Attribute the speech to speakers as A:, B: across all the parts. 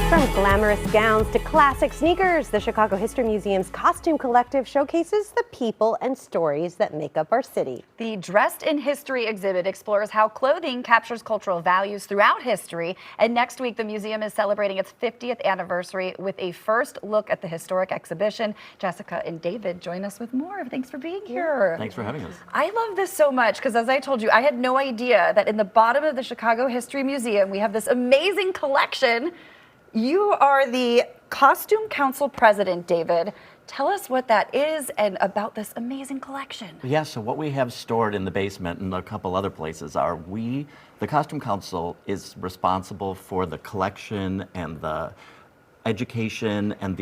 A: From glamorous gowns to classic sneakers, the Chicago History Museum's Costume Collective showcases the people and stories that make up our city.
B: The Dressed in History exhibit explores how clothing captures cultural values throughout history. And next week, the museum is celebrating its 50th anniversary with a first look at the historic exhibition. Jessica and David join us with more. Thanks for being here.
C: Thanks for having us.
B: I love this so much because, as I told you, I had no idea that in the bottom of the Chicago History Museum, we have this amazing collection. You are the Costume Council president, David. Tell us what that is and about this amazing collection.
C: Yeah, so what we have stored in the basement and a couple other places are the Costume Council is responsible for the collection and the education and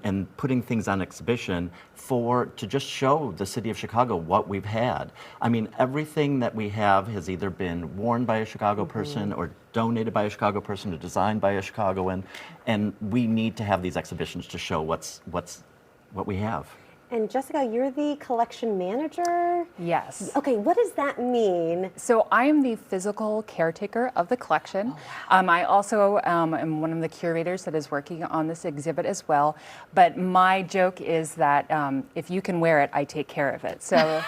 C: and putting things on exhibition to just show the city of Chicago what we've had. I mean, everything that we have has either been worn by a Chicago person or donated by a Chicago person or designed by a Chicagoan, and we need to have these exhibitions to show what we have.
A: And Jessica, you're the collection manager?
D: Yes.
A: Okay, what does that mean?
D: So I am the physical caretaker of the collection. I also am one of the curators that is working on this exhibit as well. But my joke is that if you can wear it, I take care of it. So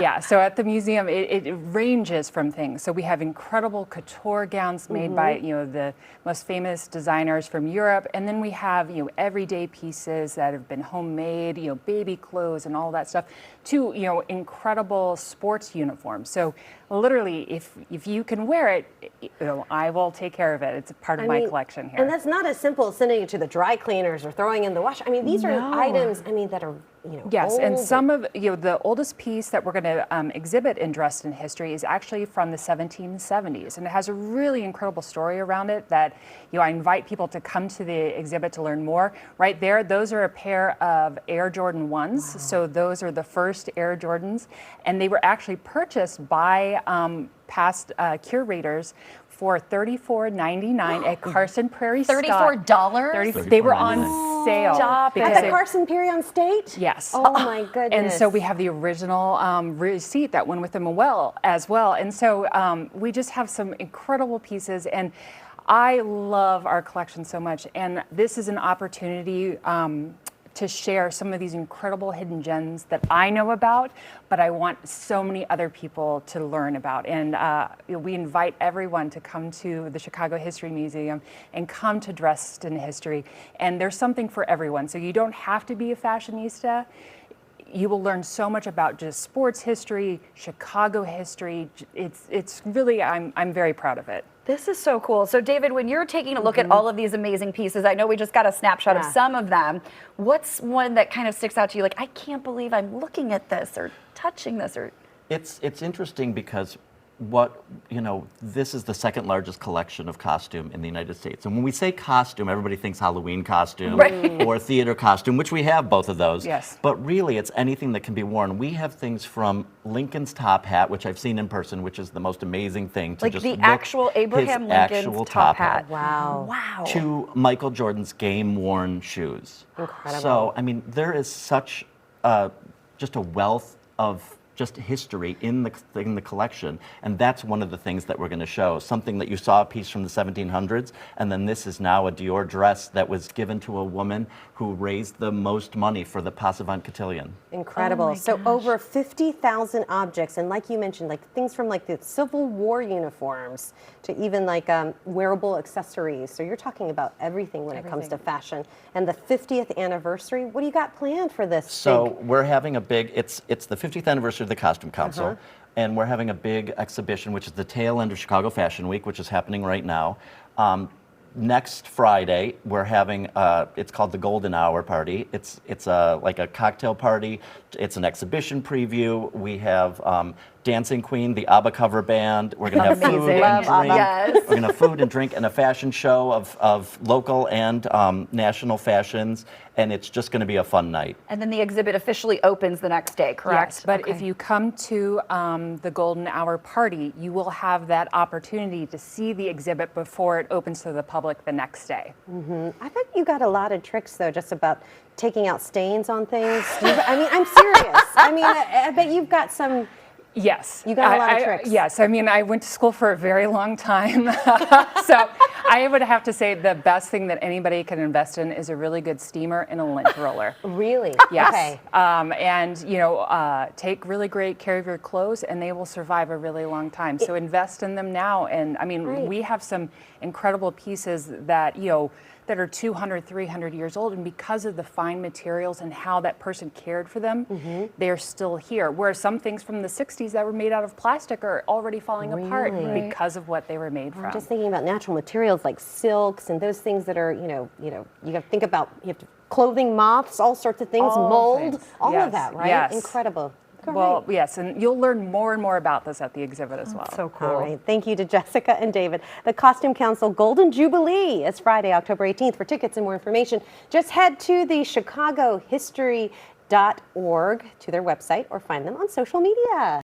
D: yeah, so at the museum, it ranges from things. So we have incredible couture gowns made by the most famous designers from Europe, and then we have everyday pieces that have been homemade, baby clothes and all that stuff, to incredible sports uniforms. So literally, if you can wear it, I will take care of it. It's a part of my collection here.
A: And that's not as simple as sending it to the dry cleaners or throwing in the wash. I mean, these are items, that are
D: yes,
A: old.
D: and some of the oldest piece that we're going to exhibit in Dressed in History is actually from the 1770s, and it has a really incredible story around it that I invite people to come to the exhibit to learn more. Right there, those are a pair of Air Jordan 1s, so those are the first Air Jordans, and they were actually purchased by past curators for $34.99 at Carson Prairie Scott.
B: $34?
D: They were on sale.
A: Stop at the Carson Prairie on State?
D: Yes.
A: Oh my goodness.
D: And so we have the original receipt that went with them as well. And so we just have some incredible pieces, and I love our collection so much. And this is an opportunity to share some of these incredible hidden gems that I know about, but I want so many other people to learn about. And we invite everyone to come to the Chicago History Museum and come to Dressed in History. And there's something for everyone. So you don't have to be a fashionista. You will learn so much about just sports history, Chicago history. It's really, I'm very proud of it.
B: This is so cool. So David, when you're taking a look at all of these amazing pieces, I know we just got a snapshot of some of them. What's one that kind of sticks out to you? Like, I can't believe I'm looking at this or touching this or...
C: It's interesting because this is the second largest collection of costume in the United States. And when we say costume, everybody thinks Halloween costume or theater costume, which we have both of those.
D: Yes.
C: But really, it's anything that can be worn. We have things from Lincoln's top hat, which I've seen in person, which is the most amazing thing to
B: like
C: just
B: the
C: look
B: actual Abraham Lincoln's top hat.
A: Wow.
B: Wow.
C: To Michael Jordan's game-worn shoes.
A: Incredible.
C: So, I mean, there is such just a wealth of just history in the collection, and that's one of the things that we're going to show. Something that you saw a piece from the 1700s, and then this is now a Dior dress that was given to a woman who raised the most money for the Passavant Cotillion.
A: Incredible. So over 50,000 objects, and like you mentioned, like things from like the Civil War uniforms to even like wearable accessories. So you're talking about everything when it comes to fashion. And the 50th anniversary, what do you got planned for this?
C: So we're having a big, it's the 50th anniversary of the Costume Council, and we're having a big exhibition, which is the tail end of Chicago Fashion Week, which is happening right now. Next Friday, we're having, it's called the Golden Hour Party. It's like a cocktail party. It's an exhibition preview. We have Dancing Queen, the ABBA cover band. We're going to have food and drink.
B: Yes.
C: We're going to have food and drink and a fashion show of local and national fashions. And it's just going to be a fun night.
B: And then the exhibit officially opens the next day, correct?
D: Yes, but if you come to the Golden Hour Party, you will have that opportunity to see the exhibit before it opens to the public the next day.
A: I bet you got a lot of tricks, though, just about taking out stains on things. I mean, I'm serious. I mean, I bet you've got some...
D: Yes.
A: You got a lot of tricks.
D: Yes. I mean, I went to school for a very long time. So I would have to say the best thing that anybody can invest in is a really good steamer and a lint roller.
A: Really?
D: Yes.
A: Okay.
D: And, take really great care of your clothes and they will survive a really long time. So invest in them now. And I mean,
A: Right.
D: we have some incredible pieces that, that are 200, 300 years old. And because of the fine materials and how that person cared for them, they're still here. Whereas some things from the 60s that were made out of plastic are already falling apart
A: Really?
D: because of what they were made from.
A: I'm just thinking about natural materials like silks and those things that are, you got to think about, you have to, clothing moths, all sorts of things,
D: All
A: mold,
D: things.
A: all
D: Yes,
A: of that, right?
D: yes.
A: Incredible.
D: Well,
A: Great.
D: yes, and you'll learn more and more about this at the exhibit as well.
B: So cool.
A: All right. Thank you to Jessica and David. The Costume Council Golden Jubilee is Friday, October 18th. For tickets and more information, just head to the chicagohistory.org to their website or find them on social media.